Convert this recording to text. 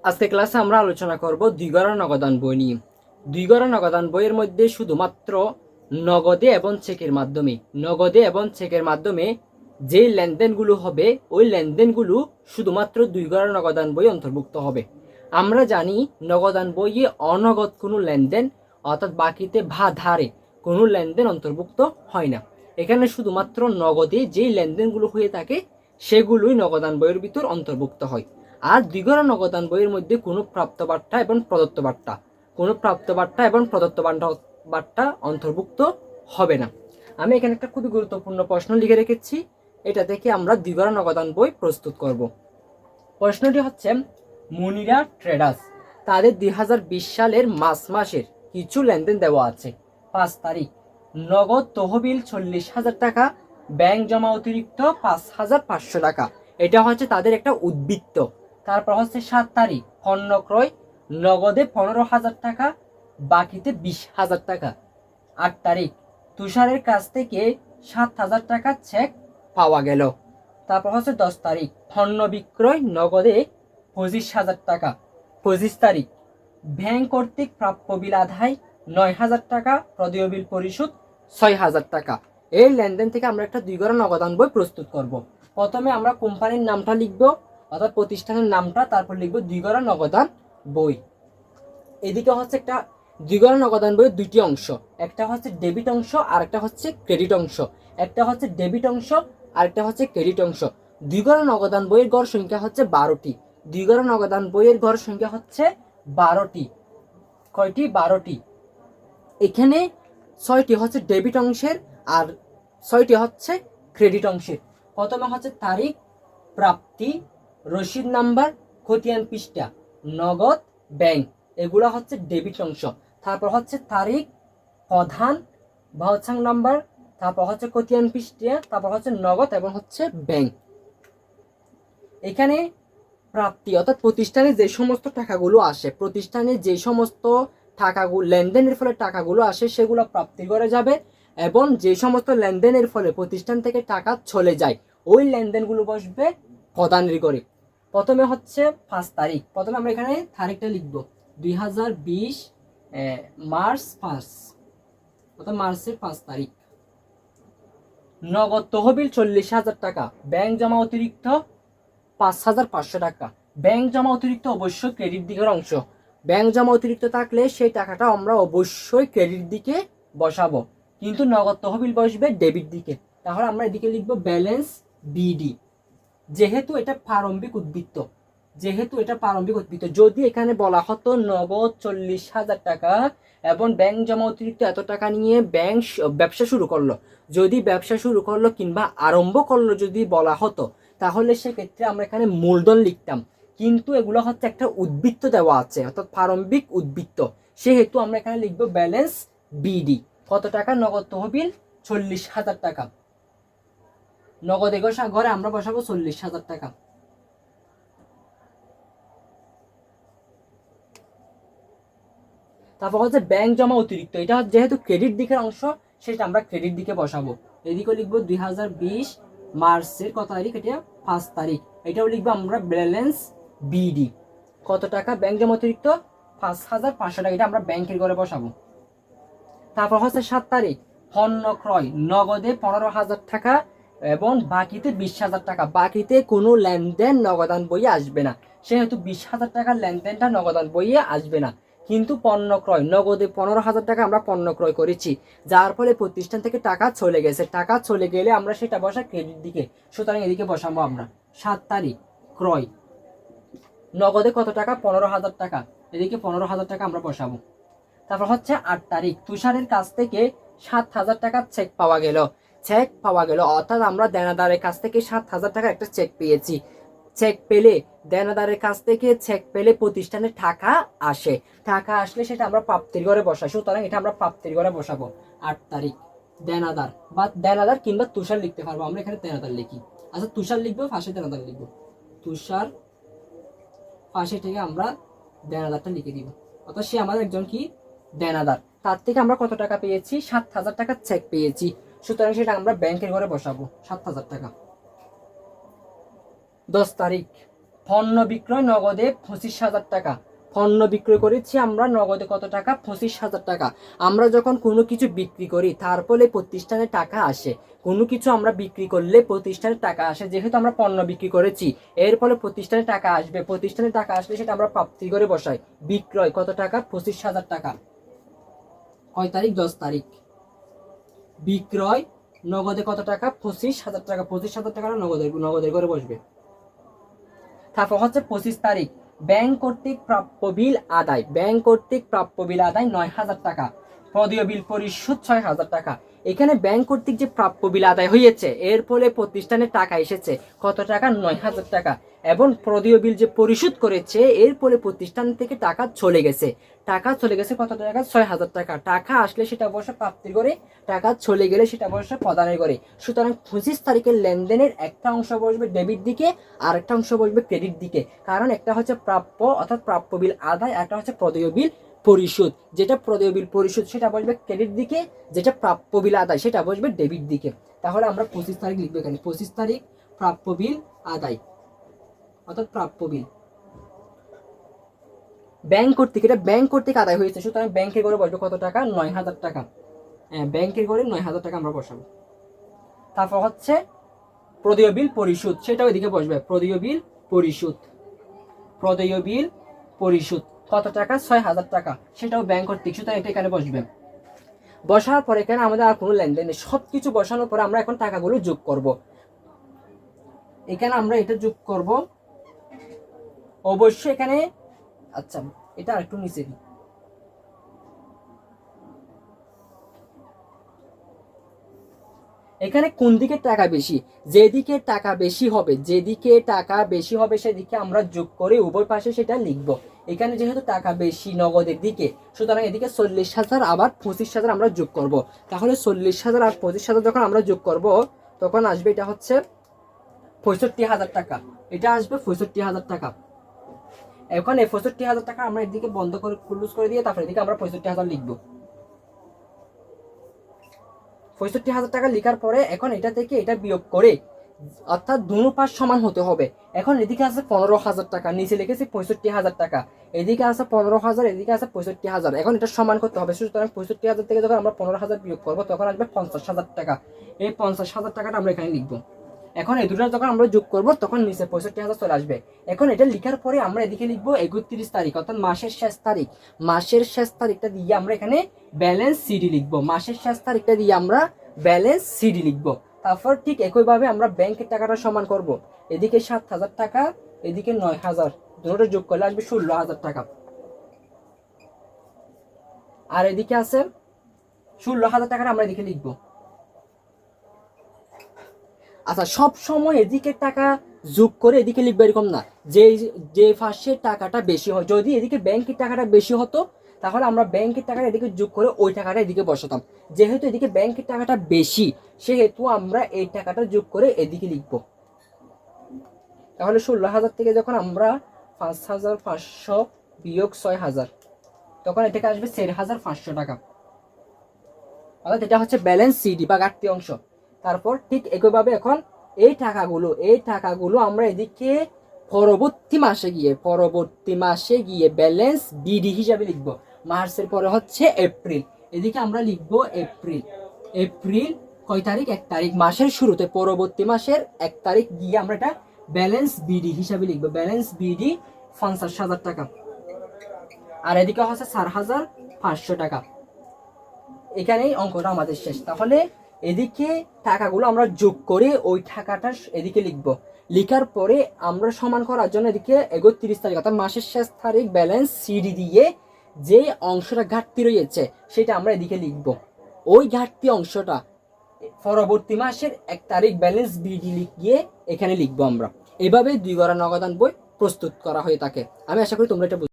আজকে ক্লাসে আমরা আলোচনা করব দ্বিঘর নগদান বই নিয়ে। দ্বিঘর নগদান বইয়ের মধ্যে শুধুমাত্র নগদে এবং চেকের মাধ্যমে যে লেনদেনগুলো হবে ওই লেনদেনগুলো শুধুমাত্র দ্বিঘর নগদান বই অন্তর্ভুক্ত হবে। আমরা জানি নগদান বইয়ে অনগদ কোনো লেনদেন অর্থাৎ বাকিতে বা ধারে কোনো লেনদেন অন্তর্ভুক্ত হয় না। এখানে শুধুমাত্র নগদে যেই লেনদেনগুলো হয়ে থাকে সেগুলোই নগদান বইয়ের ভিতর অন্তর্ভুক্ত হয়। আর দ্বিঘর নগদান বইয়ের মধ্যে কোনো প্রাপ্ত বার্তা এবং প্রদত্ত বার্তা অন্তর্ভুক্ত হবে না। আমি এখানে একটা খুবই গুরুত্বপূর্ণ প্রশ্ন লিখে রেখেছি, এটা থেকে আমরা দ্বিঘর নগদান বই প্রস্তুত করব। প্রশ্নটি হচ্ছে, মুনিরা ট্রেডার্স তাদের 2020 সালের মার্চ মাসের কিছু লেনদেন দেওয়া আছে। 5 তারিখ নগদ তহবিল 40,000 টাকা, ব্যাংক জমা অতিরিক্ত 5,500 টাকা। এটা হচ্ছে তাদের একটা উদ্বৃত্ত। তারপর হচ্ছে 7 তারিখ পণ্য ক্রয় নগদে 15,000 টাকা, বাকিতে 20,000 টাকা। 8 তারিখ তুষারের কাছ থেকে 7,000 টাকা চেক পাওয়া গেল। তারপর হচ্ছে 10 তারিখ পণ্য বিক্রয় নগদে 25,000 টাকা। 25 তারিখ ব্যাংক কর্তৃক প্রাপ্য বিল আদায় 9,000 টাকা, প্রদেয় বিল পরিশোধ 6,000 টাকা। এই লেনদেন থেকে আমরা একটা দ্বিঘর নগদান বই প্রস্তুত করব। প্রথমে আমরা কোম্পানির নামটা লিখব, অর্থাৎ প্রতিষ্ঠানের নামটা, তারপর লিখব দ্বিঘর নগদান বই। এদিকে হচ্ছে একটা দ্বিঘর নগদান বইয়ের দুইটি অংশ, একটা হচ্ছে ডেবিট অংশ আর একটা হচ্ছে ক্রেডিট অংশ। একটা হচ্ছে ডেবিট অংশ আর একটা হচ্ছে ক্রেডিট অংশ। দ্বিঘর নগদান বইয়ের গড় সংখ্যা হচ্ছে 12টি। দ্বিঘর নগদান বইয়ের গড় সংখ্যা হচ্ছে 12টি। কয়টি? 12টি। এখানে 6টি হচ্ছে ডেবিট অংশের আর 6টি হচ্ছে ক্রেডিট অংশের। প্রথমে হচ্ছে তারিখ, প্রাপ্তি, রসিদ নাম্বার, খতিয়ান পৃষ্ঠা, নগদ, ব্যাংক, এগুলো হচ্ছে ডেবিট অংশ। তারপর হচ্ছে তারিখ, প্রধান, ভাউচার নাম্বার, তারপর হচ্ছে খতিয়ান পৃষ্ঠা, তারপর হচ্ছে নগদ এবং হচ্ছে ব্যাংক। এখানে প্রাপ্তি অর্থাৎ প্রতিষ্ঠানে যে সমস্ত টাকাগুলো আসে, প্রতিষ্ঠানে যে সমস্ত টাকাগুলো লেনদেনের ফলে টাকাগুলো আসে সেগুলো প্রাপ্তির ঘরে যাবে, এবং যে সমস্ত লেনদেনের ফলে প্রতিষ্ঠান থেকে টাকা চলে যায় ওই লেনদেনগুলো বসবে প্রদানের ঘরে। প্রথমে হচ্ছে 5 তারিখ। প্রথমে আমরা এখানে তারিখটা লিখব 2020 মার্চ 5, অর্থাৎ মার্চের 5 তারিখ। নগদ তহবিল 40,000 টাকা, ব্যাংক জমা অতিরিক্ত 5,500 টাকা। ব্যাংক জমা অতিরিক্ত অবশ্যই ক্রেডিট দিকের অংশ। ব্যাংক জমা অতিরিক্ত থাকলে সেই টাকাটা আমরা অবশ্যই ক্রেডিট দিকে বসাবো, কিন্তু নগদ তহবিল বসবে ডেবিট দিকে। তাহলে আমরা এদিকে লিখবো ব্যালেন্স বিডি। যেহেতু এটা প্রারম্ভিক উদ্বৃত্ত, যদি এখানে বলা হতো নগদ 40,000 টাকা এবং ব্যাংক জমা অতিরিক্ত এত টাকা নিয়ে ব্যাংক ব্যবসা শুরু করলো কিংবা আরম্ভ করলো যদি বলা হতো, তাহলে সেক্ষেত্রে আমরা এখানে মূলধন লিখতাম। কিন্তু এগুলো হচ্ছে একটা উদ্বৃত্ত দেওয়া আছে, অর্থাৎ প্রারম্ভিক উদ্বৃত্ত, সেহেতু আমরা এখানে লিখবো ব্যালেন্স বিডি। কত টাকা? নগদ তহবিল 40,000 টাকা। নগদে ঘরে আমরা বসাবো 40,000 টাকা। তারপর হচ্ছে ব্যাংক জমা অতিরিক্ত, এটা যেহেতু ক্রেডিট দিকের অংশ সেটা আমরা ক্রেডিট দিকে বসাবো। এদিকে লিখবো 2020 মার্চের কত তারিখ? এটা 5 তারিখ। এটাও লিখবো আমরা ব্যালেন্স বিডি। কত টাকা? ব্যাংক জমা অতিরিক্ত 5,500 টাকা, এটা আমরা ব্যাংকের ঘরে বসাবো। তারপর হচ্ছে 7 তারিখ পণ্য ক্রয় নগদে 15,000 টাকা এবং বাকিতে 20,000 টাকা। বাকিতে কোনো লেনদেন নগদান বইয়ে আসবে না, সেহেতু 20,000 টাকার লেনদেনটা নগদান বইয়ে আসবে না। কিন্তু পণ্য ক্রয় নগদে 15,000 টাকা আমরা পণ্য ক্রয় করেছি, যার ফলে প্রতিষ্ঠান থেকে টাকা চলে গেছে। টাকা চলে গেলে আমরা সেটা বসা ক্রেডিট দিকে, সুতরাং এদিকে বসাবো আমরা 7 তারিখ ক্রয় নগদে কত টাকা? 15,000 টাকা, এদিকে 15,000 টাকা আমরা বসাবো। তারপর হচ্ছে 8 তারিখ তুষারের কাছ থেকে 7,000 টাকা চেক পাওয়া গেল, অর্থাৎ আমরা দেনাদারের কাছ থেকে 7,000 টাকা একটা চেক পেয়েছি। দেনাদারের কাছ থেকে চেক পেলে প্রতিষ্ঠানে টাকা আসলে সেটা আমরা প্রাপ্তির ঘরে বসাই, সুতরাং এটা আমরা প্রাপ্তির ঘরে বসাবো। 8 তারিখ দেনাদার কিংবা তুষার লিখতে পারবো, আমরা এখানে দেনাদার লিখি। আচ্ছা, তুষার লিখবো, পাশে দেনাদার লিখবো। তুষার পাশে থেকে আমরা দেনাদারটা লিখে দিব, অর্থাৎ সে আমাদের একজন কি দেনাদার। তার থেকে আমরা কত টাকা পেয়েছি? 7,000 টাকা চেক পেয়েছি, সুতরাং সেটা আমরা ব্যাংকের ঘরে বসাবো 7,000 টাকা। 10 তারিখ পণ্য বিক্রয় নগদে 25,000 টাকা। পণ্য বিক্রয় করেছি আমরা নগদে কত টাকা? 25,000 টাকা। আমরা যখন কোনো কিছু বিক্রি করি তার ফলে প্রতিষ্ঠানে টাকা আসে। কোনো কিছু আমরা বিক্রি করলে প্রতিষ্ঠানে টাকা আসে। যেহেতু আমরা পণ্য বিক্রি করেছি, এর ফলে প্রতিষ্ঠানে টাকা আসবে। প্রতিষ্ঠানে টাকা আসলে সেটা আমরা প্রাপ্তি করে বসাই। বিক্রয় কত টাকা? 25,000 টাকা। কয় তারিখ? 10 তারিখ। বিক্রয় নগদে কত টাকা? 25,000 টাকা। 25,000 টাকা নগদের করে বসবে। তারপর হচ্ছে 25 তারিখ, ব্যাংক কর্তৃক প্রাপ্য বিল আদায়। ব্যাংক কর্তৃক প্রাপ্য বিল আদায় 9,000 টাকা। প্রদেয় বিল পরিশোধ 6,000 টাকা। এখানে ব্যাংক কর্তৃক যে প্রাপ্য বিল আদায় হয়েছে, এর ফলে প্রতিষ্ঠানে টাকা এসেছে কত টাকা? 9,000 টাকা। এবং প্রদেয় বিল যে পরিশোধ করেছে, এর ফলে প্রতিষ্ঠান থেকে টাকা চলে গেছে। টাকা চলে গেছে কত টাকা? 6,000 টাকা। টাকা আসলে সেটা অবশ্য প্রাপ্তির করে, টাকা চলে গেলে সেটা অবশ্য প্রদানের করে। সুতরাং 25 তারিখের লেনদেনের একটা অংশ বসবে ডেবিট দিকে, আর একটা অংশ বসবে ক্রেডিট দিকে। কারণ একটা হচ্ছে প্রাপ্য অর্থাৎ প্রাপ্য বিল আদায়, একটা হচ্ছে প্রদেয় বিল পরিশোধ। যেটা প্রদেয় বিল পরিশোধ সেটা বসবে ক্রেডিট দিকে, যেটা প্রাপ্য বিল আদায় সেটা বসবে ডেবিট দিকে। তাহলে আমরা 25 তারিখ লিখবো এখানে। 25 তারিখ প্রাপ্য বিল আদায় অর্থাৎ প্রাপ্য বিল ব্যাংক কর্তৃক, এটা ব্যাংক কর্তৃক আদায় হয়েছে। সুতরাং ব্যাংকের ঘরে বসবে কত টাকা? 9,000 টাকা। হ্যাঁ, ব্যাংকের ঘরে 9,000 টাকা আমরা বসাবো। তারপর হচ্ছে প্রদেয় বিল পরিশোধ, সেটাও এদিকে বসবে। প্রদেয় বিল পরিশোধ, প্রদেয় বিল পরিশোধ কত টাকা? 6,000 টাকা। সেটাও ব্যাংক কর্তৃক, সুতরাং এটা এখানে বসবে। বসার পরে এখানে আমাদের আর কোনো লেনদেন নেই। সবকিছু বসানোর পরে আমরা এখন টাকাগুলো যোগ করব। এখানে আমরা এটা যোগ করব অবশ্যই এখানে। আচ্ছা, এটা আরেকটু নিচে দিই। এখানে কোন দিকে টাকা বেশি? যেদিকে টাকা বেশি হবে, যেদিকে টাকা বেশি হবে সেদিকে আমরা যোগ করে উভয় পাশে সেটা লিখব। এখানে যেহেতু টাকা বেশি নগদের দিকে, সুতরাং এদিকে 40,000 আবার 25,000 আমরা যোগ করব। তাহলে 40,000 আর 25,000 যখন আমরা যোগ করব, তখন আসবে এটা হচ্ছে 65,000 টাকা। এটা আসবে 65,000 টাকা। এখন এই 65,000 টাকা আমরা এদিকে বন্ধ করে ক্লোজ করে দিয়ে তারপর এদিকে আমরা 65,000 লিখবো। 65,000 টাকা লেখার পরে এখন এটা থেকে এটা বিয়োগ করে, অর্থাৎ দুনো পাশ সমান হতে হবে। এখন এদিকে আছে 15,000 টাকা, নিচে লিখেছি 65,000 টাকা। এদিকে আছে 15,000, এদিকে আছে 65,000। এখন এটা সমান করতে হবে। সুতরাং 65,000 থেকে যখন আমরা 15,000 বিয়োগ করবো, তখন আসবে 50,000 টাকা। এই 50,000 টাকাটা আমরা এখানে লিখবো। এখন এই দুটো যখন আমরা যোগ করবো, তখন নিচে 65,000 চলে আসবে। এখন এটা লেখার পরে আমরা এদিকে লিখবো 31 তারিখ, অর্থাৎ মাসের শেষ তারিখ। মাসের শেষ তারিখটা দিয়ে আমরা এখানে ব্যালেন্স সিডি লিখবো। মাসের শেষ তারিখটা দিয়ে আমরা ব্যালেন্স সিডি লিখবো। তারপর ঠিক একইভাবে আমরা ব্যাংকের টাকাটা সমান করব। এদিকে 7,000 টাকা, এদিকে 9,000, দুটোটা যোগ করলে আসবে 16,000 টাকা। আর এদিকে আছে 16,000 টাকাটা আমরা এদিকে লিখবো। আচ্ছা, সব সময় এদিকে টাকা যোগ করে এদিকে লিখবে এরকম না। যে যে ফার্স্টে টাকাটা বেশি হয়, যদি এদিকে ব্যাংকের টাকাটা বেশি হতো, তাহলে আমরা ব্যাংকের টাকাটা এদিকে যোগ করে ওই টাকাটা এদিকে বসাতাম। যেহেতু এদিকে ব্যাংকের টাকাটা বেশি, সেহেতু আমরা এই টাকাটা যোগ করে এদিকে লিখব। তাহলে 16,000 থেকে যখন আমরা 5,500 বিয়োগ 6,000, তখন এটাকে আসবে 4,500 টাকা। অর্থাৎ এটা হচ্ছে ব্যালেন্স সিডি বা ঘাটতি অংশ। তারপর ঠিক একইভাবে এখন এই টাকাগুলো আমরা এদিকে পরবর্তী মাসে গিয়ে ব্যালেন্স বিডি হিসাবে লিখব। মার্চের পরে হচ্ছে এপ্রিল, এদিকে আমরা লিখব এপ্রিল। এপ্রিল কয় তারিখ? 1 তারিখ। মাসের শুরুতে পরবর্তী মাসের 1 তারিখ গিয়ে আমরা এটা ব্যালেন্স বিডি হিসাবে লিখব। ব্যালেন্স বিডি 50,000 টাকা। আর এদিকে হচ্ছে 4,500 টাকা। এখানেই অঙ্কটা আমাদের শেষ। তাহলে এদিকে টাকাগুলো আমরা যোগ করে ওই টাকাটা এদিকে লিখব। লিখার পরে আমরা সমান করার জন্য এদিকে 31 তারিখ অর্থাৎ মাসের শেষ তারিখ ব্যালেন্স সিডি দিয়ে যে অংশটা ঘাটতি রয়েছে সেটা আমরা এদিকে লিখব। ওই ঘাটতি অংশটা পরবর্তী মাসের 1 তারিখ ব্যালেন্স বিডি লিখিয়ে এখানে লিখবো আমরা। এভাবে 2 গড়া নগদান বই প্রস্তুত করা হয়ে থাকে। আমি আশা করি তোমরা এটা